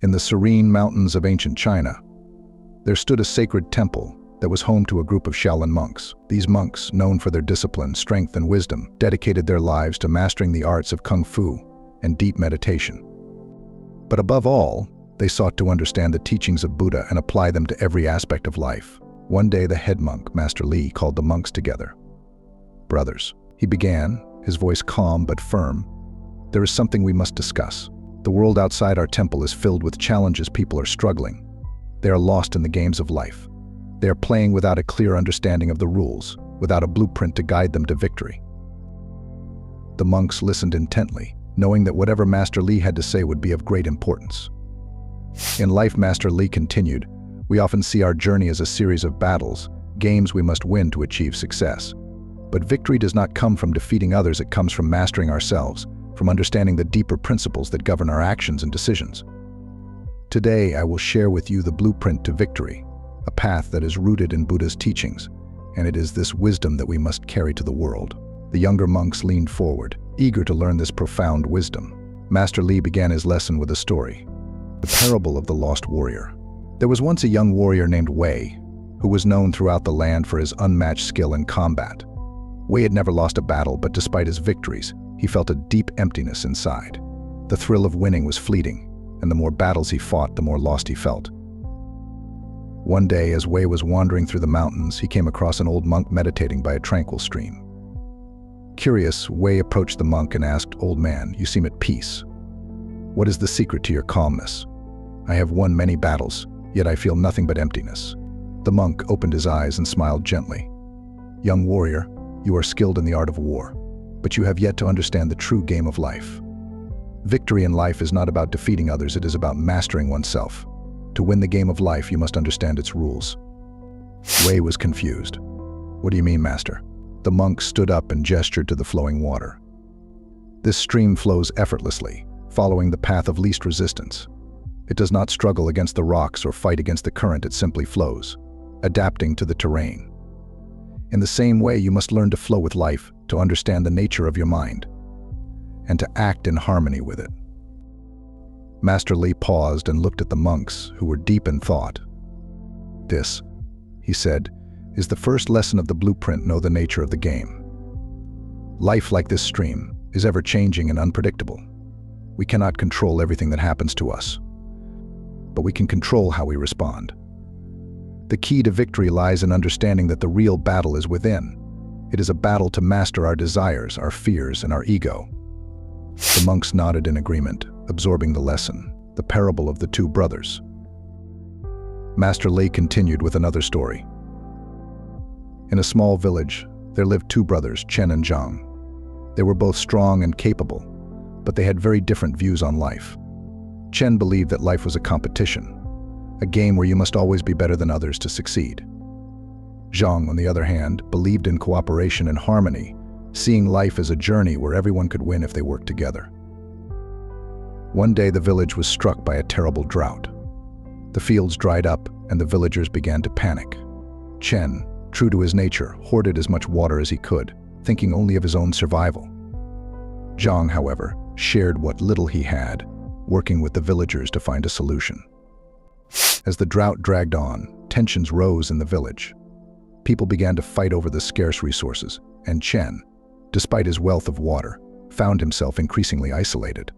In the serene mountains of ancient China, there stood a sacred temple that was home to a group of Shaolin monks. These monks, known for their discipline, strength, and wisdom, dedicated their lives to mastering the arts of kung fu and deep meditation. But above all, they sought to understand the teachings of Buddha and apply them to every aspect of life. One day, the head monk, Master Li, called the monks together. "Brothers," he began, his voice calm but firm, "there is something we must discuss. The world outside our temple is filled with challenges. People are struggling. They are lost in the games of life. They are playing without a clear understanding of the rules, without a blueprint to guide them to victory." The monks listened intently, knowing that whatever Master Li had to say would be of great importance. "In life," Master Li continued, "we often see our journey as a series of battles, games we must win to achieve success. But victory does not come from defeating others, it comes from mastering ourselves, from understanding the deeper principles that govern our actions and decisions. Today, I will share with you the blueprint to victory, a path that is rooted in Buddha's teachings, and it is this wisdom that we must carry to the world." The younger monks leaned forward, eager to learn this profound wisdom. Master Li began his lesson with a story, the parable of the lost warrior. There was once a young warrior named Wei, who was known throughout the land for his unmatched skill in combat. Wei had never lost a battle, but despite his victories, he felt a deep emptiness inside. The thrill of winning was fleeting, and the more battles he fought, the more lost he felt. One day, as Wei was wandering through the mountains, he came across an old monk meditating by a tranquil stream. Curious, Wei approached the monk and asked, "Old man, you seem at peace. What is the secret to your calmness? I have won many battles, yet I feel nothing but emptiness." The monk opened his eyes and smiled gently. "Young warrior, you are skilled in the art of war, but you have yet to understand the true game of life. Victory in life is not about defeating others, it is about mastering oneself. To win the game of life, you must understand its rules." Wei was confused. "What do you mean, master?" The monk stood up and gestured to the flowing water. "This stream flows effortlessly, following the path of least resistance. It does not struggle against the rocks or fight against the current, it simply flows, adapting to the terrain. In the same way, you must learn to flow with life, to understand the nature of your mind, and to act in harmony with it." Master Li paused and looked at the monks, who were deep in thought. "This," he said, "is the first lesson of the blueprint. Know the nature of the game. Life, like this stream, is ever-changing and unpredictable. We cannot control everything that happens to us, but we can control how we respond. The key to victory lies in understanding that the real battle is within. It is a battle to master our desires, our fears, and our ego." The monks nodded in agreement, absorbing the lesson, the parable of the two brothers. Master Li continued with another story. In a small village, there lived two brothers, Chen and Zhang. They were both strong and capable, but they had very different views on life. Chen believed that life was a competition, a game where you must always be better than others to succeed. Zhang, on the other hand, believed in cooperation and harmony, seeing life as a journey where everyone could win if they worked together. One day, the village was struck by a terrible drought. The fields dried up, and the villagers began to panic. Chen, true to his nature, hoarded as much water as he could, thinking only of his own survival. Zhang, however, shared what little he had, working with the villagers to find a solution. As the drought dragged on, tensions rose in the village. People began to fight over the scarce resources, and Chen, despite his wealth of water, found himself increasingly isolated.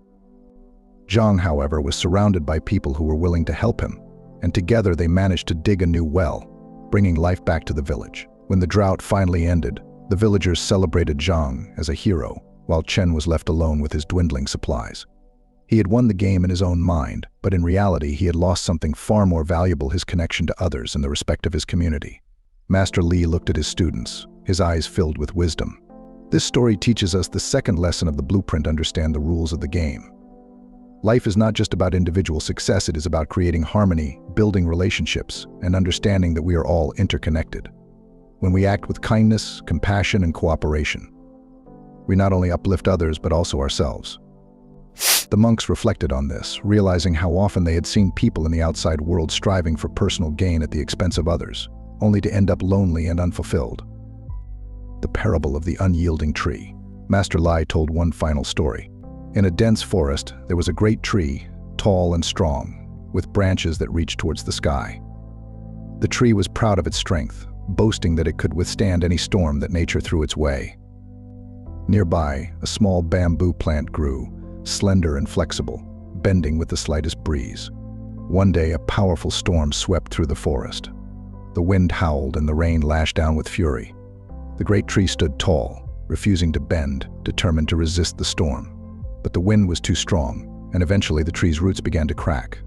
Zhang, however, was surrounded by people who were willing to help him, and together they managed to dig a new well, bringing life back to the village. When the drought finally ended, the villagers celebrated Zhang as a hero, while Chen was left alone with his dwindling supplies. He had won the game in his own mind, but in reality he had lost something far more valuable: his connection to others and the respect of his community. Master Li looked at his students, his eyes filled with wisdom. This story teaches us the second lesson of the blueprint: understand the rules of the game. Life is not just about individual success, it is about creating harmony, building relationships, and understanding that we are all interconnected. When we act with kindness, compassion, and cooperation, we not only uplift others but also ourselves. The monks reflected on this, realizing how often they had seen people in the outside world striving for personal gain at the expense of others, only to end up lonely and unfulfilled. The parable of the unyielding tree. Master Li told one final story. In a dense forest, there was a great tree, tall and strong, with branches that reached towards the sky. The tree was proud of its strength, boasting that it could withstand any storm that nature threw its way. Nearby, a small bamboo plant grew, slender and flexible, bending with the slightest breeze. One day, a powerful storm swept through the forest. The wind howled and the rain lashed down with fury. The great tree stood tall, refusing to bend, determined to resist the storm. But the wind was too strong, and eventually the tree's roots began to crack.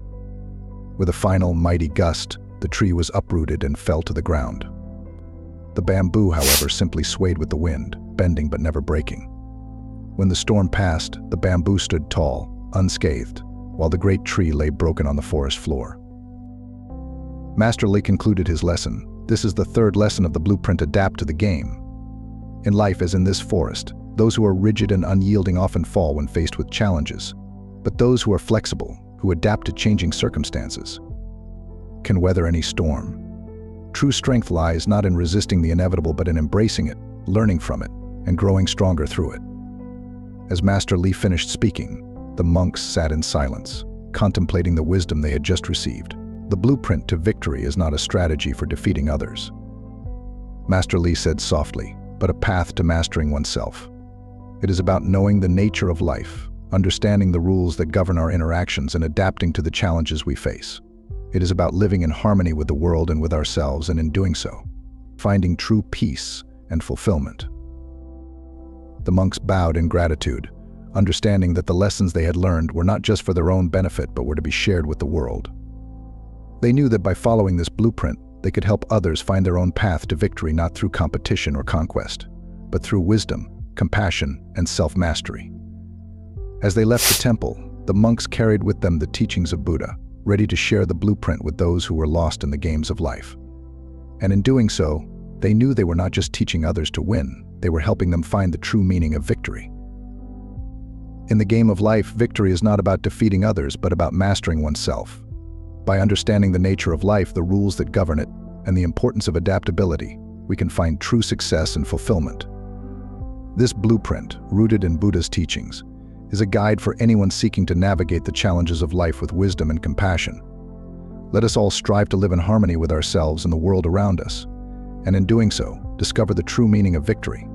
With a final mighty gust, the tree was uprooted and fell to the ground. The bamboo, however, simply swayed with the wind, bending but never breaking. When the storm passed, the bamboo stood tall, unscathed, while the great tree lay broken on the forest floor. Master Li concluded his lesson. This is the third lesson of the blueprint: adapt to the game. In life, as in this forest, those who are rigid and unyielding often fall when faced with challenges. But those who are flexible, who adapt to changing circumstances, can weather any storm. True strength lies not in resisting the inevitable but in embracing it, learning from it, and growing stronger through it. As Master Li finished speaking, the monks sat in silence, contemplating the wisdom they had just received. The blueprint to victory is not a strategy for defeating others, Master Li said softly, but a path to mastering oneself. It is about knowing the nature of life, understanding the rules that govern our interactions, and adapting to the challenges we face. It is about living in harmony with the world and with ourselves, and in doing so, finding true peace and fulfillment. The monks bowed in gratitude, understanding that the lessons they had learned were not just for their own benefit but were to be shared with the world. They knew that by following this blueprint, they could help others find their own path to victory, not through competition or conquest, but through wisdom, compassion, and self-mastery. As they left the temple, the monks carried with them the teachings of Buddha, ready to share the blueprint with those who were lost in the games of life. And in doing so, they knew they were not just teaching others to win, they were helping them find the true meaning of victory. In the game of life, victory is not about defeating others, but about mastering oneself. By understanding the nature of life, the rules that govern it, and the importance of adaptability, we can find true success and fulfillment. This blueprint, rooted in Buddha's teachings, is a guide for anyone seeking to navigate the challenges of life with wisdom and compassion. Let us all strive to live in harmony with ourselves and the world around us, and in doing so, discover the true meaning of victory.